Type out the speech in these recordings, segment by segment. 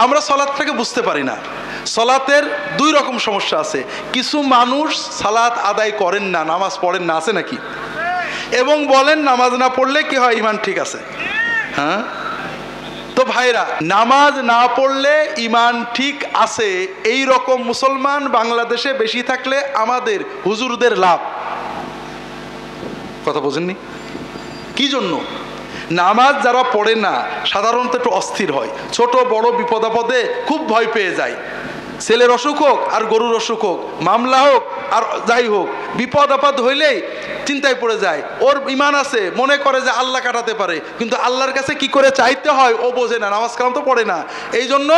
আমরা সলাৎটাকে বুঝতে পারি না। সলাতের দুই রকম সমস্যা আছে। কিছু মানুষ সালাত আদায় করেন না, নামাজ পড়েন না, আছে নাকি? এবং বলেন নামাজ না পড়লে কি হয়, ইমান ঠিক আছে। হ্যাঁ, তো ভাইরা, নামাজ না পড়লে ইমান ঠিক আছে এই রকম মুসলমান বাংলাদেশে বেশি থাকলে আমাদের হুজুরদের লাভ। কথা বোঝেননি? কি জন্য? নামাজ যারা পড়ে না সাধারণত একটু অস্থির হয়, ছোট বড় বিপদ আপদে খুব ভয় পেয়ে যায়। ছেলের অসুখ হোক আর গরুর অসুখ হোক, মামলা হোক আর যাই হোক, বিপদ আপদ হইলেই চিন্তায় পড়ে যায়। ওর ইমান আছে, মনে করে যে আল্লাহ কাটাতে পারে, কিন্তু আল্লাহর কাছে কি করে চাইতে হয় ও বোঝে না, নামাজ কালাম তো পড়ে না। এই জন্য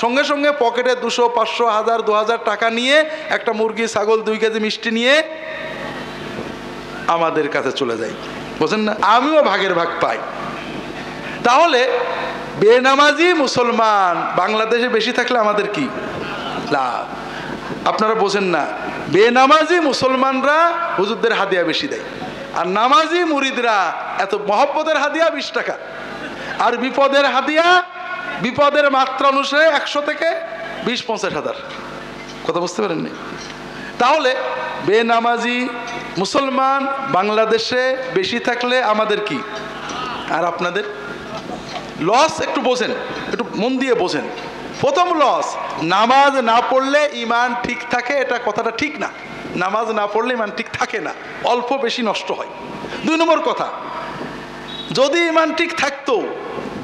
সঙ্গে সঙ্গে পকেটে 200, 500, 1000, 2000 টাকা নিয়ে একটা মুরগি, ছাগল, 2 কেজি মিষ্টি নিয়ে আমাদের কাছে চলে যায়। বোঝেন না? আমিও ভাগের ভাগ পাই। তাহলে বেনামাজি মুসলমান বাংলাদেশে বেশি থাকলে আমাদের কি লাভ? আপনারা বোঝেন না, বেনামাজি মুসলমানরা হুজুরদের হাদিয়া বেশি দেয়, আর নামাজি মুরিদরা এত মহব্বতের হাদিয়া 20 টাকা, আর বিপদের হাদিয়া বিপদের মাত্রা অনুসারে 100 থেকে 20-50 হাজার। কথা বুঝতে পারেননি? তাহলে বেনামাজি মুসলমান বাংলাদেশে বেশি থাকলে আমাদের কি আর আপনাদের লস? একটু বোঝেন, একটু মন দিয়ে বোঝেন। প্রথম লস, নামাজ না পড়লে ইমান ঠিক থাকে, এটা কথাটা ঠিক না। নামাজ না পড়লে ইমান ঠিক থাকে না, অল্প বেশি নষ্ট হয়। 2 নম্বর কথা, যদি ইমান ঠিক থাকতো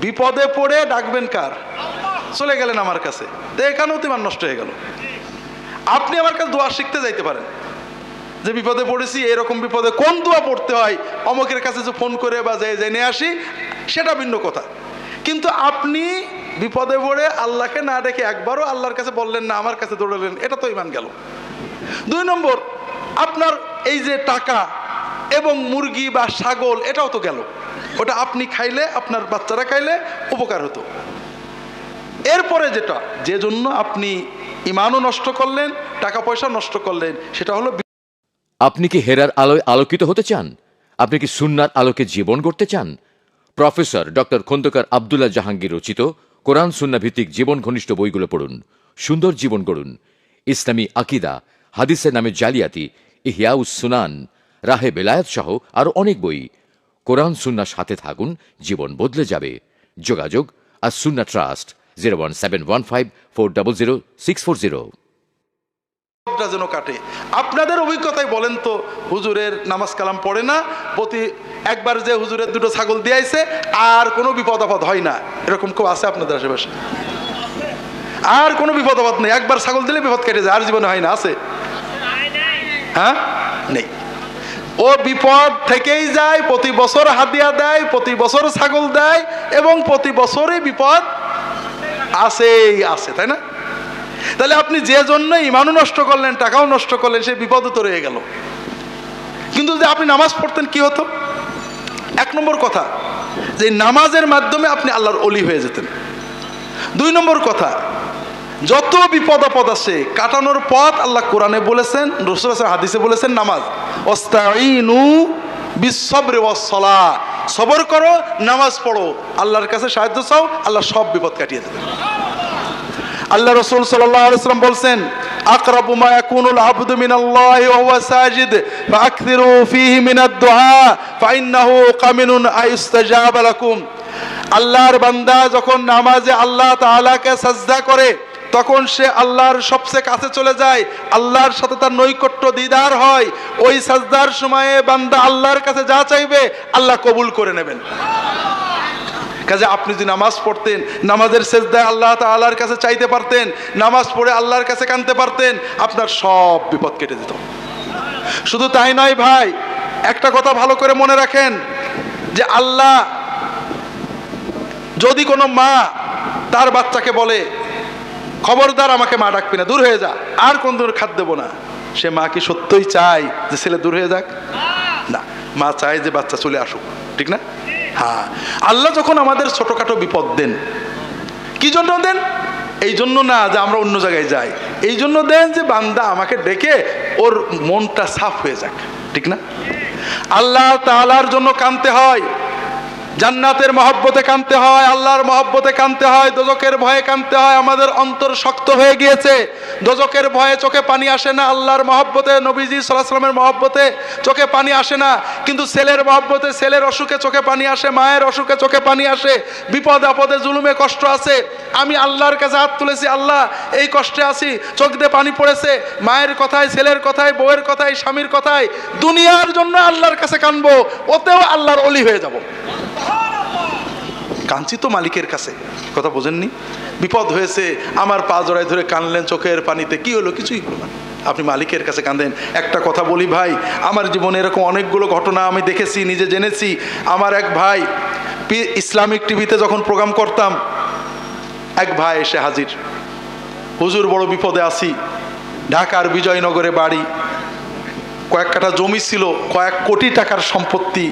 বিপদে পড়ে ডাকবেন কার? চলে গেলেন আমার কাছে, তো এখানেও তো ইমান নষ্ট হয়ে গেল। আপনি আমার কাছে দোয়া শিখতে যাইতে পারেন যে বিপদে পড়েছি, এরকম বিপদে কোন দোয়া পড়তে হয়, অমুকের কাছে যে ফোন করে বা জেনে আসি, সেটা ভিন্ন কথা। কিন্তু আপনি বিপদে পড়ে আল্লাহকে না ডেকে একবারও আল্লাহর কাছে বললেন না, আমার কাছে দৌড়ালেন, এটা তো ইমান গেল। 2 নম্বর, আপনার এই যে টাকা এবং মুরগি বা ছাগল, এটাও তো গেল। ওটা আপনি খাইলে, আপনার বাচ্চারা খাইলে উপকার হতো। এরপরে যেটা, যে জন্য আপনি ইমানও নষ্ট করলেন, টাকা পয়সা নষ্ট করলেন, সেটা হলো আপনি কি হেরার আলোয় আলোকিত হতে চান? আপনি কি সুন্নার আলোকে জীবন গড়তে চান? প্রফেসর ডক্টর খন্দকার আব্দুল্লাহ জাহাঙ্গীর রচিত কোরআন সুন্না ভিত্তিক জীবন ঘনিষ্ঠ বইগুলো পড়ুন, সুন্দর জীবন গড়ুন। ইসলামী আকিদা, হাদিসের নামে জালিয়াতি, ইহয়াউস সুনান, রাহে বেলায়েত সহ আরো অনেক বই। কোরআন সুন্নার সাথে থাকুন, জীবন বদলে যাবে। যোগাযোগ আর সুন্না ট্রাস্ট 01715400640। যেন কাটে। আপনাদের অভিজ্ঞতায় বলেন তো, হুজুরের নামাজ কালাম পড়ে না, প্রতি একবার যে হুজুরের 2টো ছাগল দিয়েছে আর কোনো বিপদ আপদ হয় না, এরকম কেউ আছে আপনাদের আশেপাশে? আর কোনো বিপদ আপদ নেই, একবার ছাগল দিলে বিপদ কেটে যায়, আর জীবনে হয় না? আছে? হ্যাঁ, নেই। ও বিপদ থেকেই যায়, প্রতি বছর হাদিয়া দেয়, প্রতি বছর ছাগল দেয়, এবং প্রতি বছরই বিপদ আসেই আসে, তাই না? তাহলে আপনি যে জন্য ইমানও নষ্ট করলেন, টাকাও নষ্ট করলেন, সে বিপদও তো রয়ে গেল। কিন্তু যদি আপনি নামাজ পড়তেন কি হতো? 1 নম্বর কথা, যে নামাজের মাধ্যমে আপনি আল্লাহর ওলি হয়ে যেতেন। 2 নম্বর কথা, যত বিপদ আপদ আছে কাটানোর পথ আল্লাহ কোরআনে বলেছেন, রাসূল হাদিসে বলেছেন, নামাজ। ওয়াস্তাঈনু বিসসবরি ওয়াসসালাহ, সবর করো, নামাজ পড়ো, আল্লাহর কাছে সাহায্য চাও, আল্লাহ সব বিপদ কাটিয়ে দেবেন। আল্লাহ রাসূল সাল্লাল্লাহু আলাইহি ওয়াসাল্লাম বলছেন, আকরাবু মা ইয়াকুনুল আবদু মিনাল্লাহি ওয়া হুয়া সাজিদ ফাআকসিরু ফীহি মিনাদ দুআ ফাইন্নাহু কামিনুন আইস্তাজাবা লাকুম। আল্লাহর বান্দা যখন নামাজে আল্লাহ তাআলাকে সাজদা করে, তখন সে আল্লাহর সবচেয়ে কাছে চলে যায়, আল্লাহর সাথে তার নৈকট্য দিদার হয়। ওই সাজদার সময়ে বান্দা আল্লাহর কাছে যা চাইবে আল্লাহ কবুল করে নেবেন। কাজে আপনি যদি নামাজ পড়তেন, নামাজের সেজদায় আল্লাহ তাআলার কাছে চাইতে পারতেন, নামাজ পড়ে আল্লাহর কাছে কাঁদতে পারতেন, আপনার সব বিপদ কেটে যেত। শুধু তাই নয় ভাই, একটা কথা ভালো করে মনে রাখেন, যে আল্লাহ যদি কোনো মা তার বাচ্চাকে বলে, খবরদার আমাকে মা ডাকবি না, দূর হয়ে যা, আর কোন দূর খাদ দেবো না, সে মা কি সত্যই চায় যে ছেলে দূর হয়ে যাক? না, মা চায় যে বাচ্চা চলে আসুক, ঠিক না? হ্যাঁ, আল্লাহ যখন আমাদের ছোটখাটো বিপদ দেন, কি জন্য দেন? এই জন্য না যে আমরা অন্য জায়গায় যাই, এই জন্য দেন যে বান্দা আমাকে ডেকে ওর মনটা সাফ হয়ে যাক, ঠিক না? আল্লাহ তাআলার জন্য কাঁদতে হয়। জান্নাতের মহব্বতে কাঁদতে হয়, আল্লাহর মহব্বতে কাঁদতে হয়, দোজখের ভয়ে কাঁদতে হয়। আমাদের অন্তর শক্ত হয়ে গিয়েছে, দোজখের ভয়ে চোখে পানি আসে না, আল্লাহর মহব্বতে, নবীজি সাল্লাল্লাহু আলাইহি ওয়াসাল্লামের মহব্বতে চোখে পানি আসে না। কিন্তু ছেলের মহব্বতে ছেলের অসুখে চোখে পানি আসে, মায়ের অসুখে চোখে পানি আসে, বিপদ আপদে জুলুমে কষ্ট আছে। আমি আল্লাহর কাছে হাত তুলেছি, আল্লাহ এই কষ্টে আছি, চোখ দিয়ে পানি পড়েছে, মায়ের কথায়, ছেলের কথায়, বউয়ের কথায়, স্বামীর কথায়, দুনিয়ার জন্য আল্লাহর কাছে কাঁদবো, ওতেও আল্লাহর ওলি হয়ে যাব। কাঁদছি তো মালিকের কাছে, কথা বোঝেননি? বিপদ হয়েছে, আমার পা জড়ায় ধরে কানলেন চোখের পানিতে, কি হলো? কিছুই হলো না, আপনি মালিকের কাছে কাঁদেন। একটা কথা বলি ভাই, আমার জীবনে এরকম অনেকগুলো ঘটনা আমি দেখেছি, নিজে জেনেছি। আমার এক ভাই, ইসলামিক টিভিতে যখন প্রোগ্রাম করতাম, এক ভাই এসে হাজির, হুজুর বড় বিপদে আছি, ঢাকার বিজয়নগরে বাড়ি, কয়েক কাঠা জমি ছিল, কয়েক কোটি টাকার সম্পত্তি,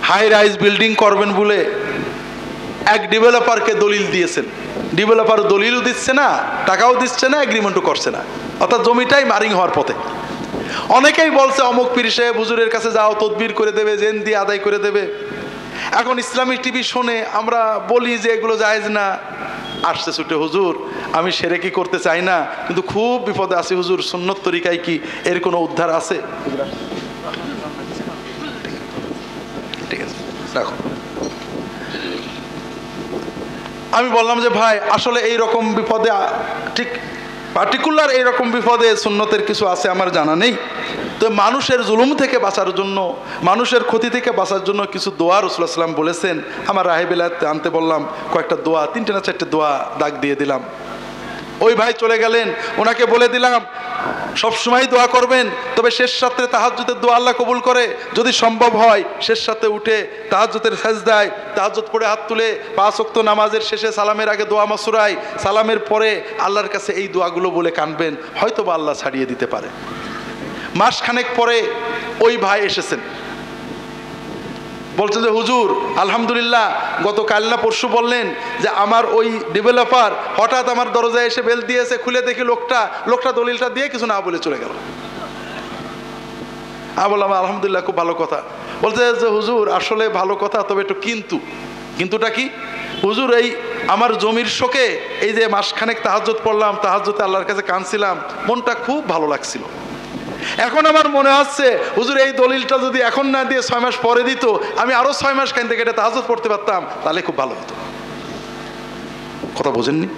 হাই রাইজ বিল্ডিং করবেন বলে এক ডেভেলপারকে দলিল দিয়েছেন। ডেভেলপার দলিলও দিচ্ছে না, টাকাও দিচ্ছে না, এগ্রিমেন্টও করছে না, অর্থাৎ জমিটাই মারিং হওয়ার পথে। অনেকেই বলছে অমুক পীর সাহেব হুজুরের কাছে যাও, তদবির করে দেবে, জেন দিয়ে আদায় করে দেবে। এখন ইসলামিক টিভি শুনে আমরা বলি যে এগুলো জায়েজ না, আসছে ছুটে, হুজুর আমি সেরেকি করতে চাই না, কিন্তু খুব বিপদে আছি হুজুর, সুন্নত তরিকায় কি এর কোনো উদ্ধার আছে? ঠিক আছে, রাখো। আমি বললাম যে ভাই আসলে এই রকম বিপদে, ঠিক পার্টিকুলার এইরকম বিপদে সুন্নতের কিছু আছে আমার জানা নেই, তো মানুষের জুলুম থেকে বাঁচার জন্য, মানুষের ক্ষতি থেকে বাঁচার জন্য কিছু দোয়া রাসূলুল্লাহ সাল্লাল্লাহু আলাইহি ওয়াসাল্লাম বলেছেন। আমার রাহেবিলাতে আনতে বললাম, কয়েকটা দোয়া, 3টে না 4টে দোয়া দাগ দিয়ে দিলাম। ওই ভাই চলে গেলেন, ওনাকে বলে দিলাম সবসময় দোয়া করবেন, তবে শেষ রাত্রে তাহাজ্জুদের দোয়া আল্লাহ কবুল করে, যদি সম্ভব হয় শেষ রাতে উঠে তাহাজ্জুদের সাজদায় তাহাজ্জুদ পড়ে হাত তুলে 5 ওয়াক্ত নামাজের শেষে সালামের আগে দোয়া মাসুরাই, সালামের পরে আল্লাহর কাছে এই দোয়াগুলো বলে কানবেন, হয়তো বা আল্লাহ ছাড়িয়ে দিতে পারে। মাসখানেক পরে ওই ভাই এসেছেন, বলছেন যে হুজুর আলহামদুলিল্লাহ, গত কাল না পরশু বললেন যে আমার ওই ডেভেলপার হঠাৎ আমার দরজায় এসে বেল দিয়েছে, খুলে দেখি লোকটা দলিলটা দিয়ে কিছু না বলে চলে গেল। আমি বললাম আলহামদুলিল্লাহ, খুব ভালো কথা। বলছে যে হুজুর আসলে ভালো কথা, তবে একটু কিন্তুটা কি? হুজুর এই আমার জমির শোকে এই যে মাসখানেক তাহাজ্জুদ পড়লাম, তাহাজ্জুদে আল্লাহর কাছে কাঁদছিলাম, মনটা খুব ভালো লাগছিল। এখন আমার মনে হচ্ছে হুজুর এই দলিলটা যদি এখন না দিয়ে 6 মাস পরে দিত, আমি আরো 6 মাস কাঁদতে কেটে তাহাজ্জুদ পড়তে পারতাম, তাহলে খুব ভালো হতো। কথা বোঝেননি?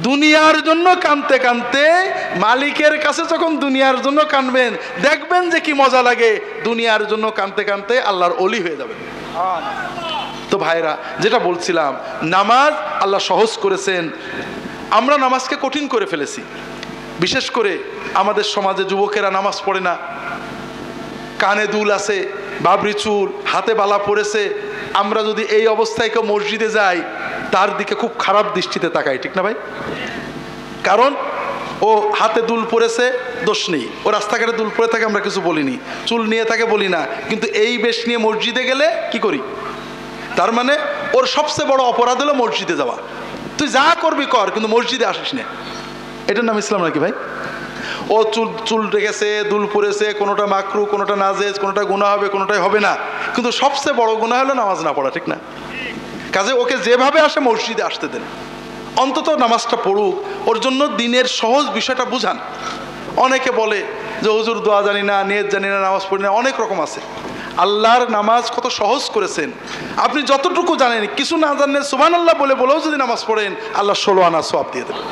দুনিয়ার জন্য কাঁদতে কাঁদতে মালিকের কাছে যখন দুনিয়ার জন্য কাঁদবেন, দেখবেন যে কি মজা লাগে। দুনিয়ার জন্য কাঁদতে কাঁদতে আল্লাহর ওলি হয়ে যাবেন। তো ভাইরা, যেটা বলছিলাম, নামাজ আল্লাহ সহজ করেছেন, আমরা নামাজকে কঠিন করে ফেলেছি। বিশেষ করে আমাদের সমাজে যুবকেরা নামাজ পড়ে না, কানে দুল আছে, বাবরি চুল, হাতে বালা পড়েছে। আমরা যদি এই অবস্থায় কেউ মসজিদে যাই, তার দিকে খুব খারাপ দৃষ্টিতে তাকাই, ঠিক না ভাই? কারণ ও হাতে দুল পড়েছে, দোষ নেই, ও রাস্তাঘাটে দুল পড়ে থাকে, আমরা কিছু বলিনি, চুল নিয়ে থাকে বলি না, কিন্তু এই বেশ নিয়ে মসজিদে গেলে কি করি? তার মানে ওর সবচেয়ে বড় অপরাধ হলো মসজিদে যাওয়া। তুই যা করবি কর, কিন্তু মসজিদে আসিস না। এটার নাম ইসলাম নাকি ভাই? ও চুল রেখেছে, দুল পড়েছে, কোনোটা মাকরু, কোনোটা নাজেজ, কোনোটা গুনাহ হবে, কোনোটাই হবে না, কিন্তু সবচেয়ে বড় গুনাহ হলো নামাজ না পড়া, ঠিক না? কাজে ওকে যেভাবে আসে মসজিদে আসতে দেন, অন্তত নামাজটা পড়ুক, ওর জন্য দিনের সহজ বিষয়টা বুঝান। অনেকে বলে যে হুজুর দোয়া জানি না, নিয়ত জানি না, নামাজ পড়ি না, অনেক রকম আছে। আল্লাহর নামাজ কত সহজ করেছেন, আপনি যতটুকু জানেন, কিছু না জানেন সুবহানাল্লাহ বলেও যদি নামাজ পড়েন, আল্লাহ 16 আনা সওয়াব দিয়ে দেবেন।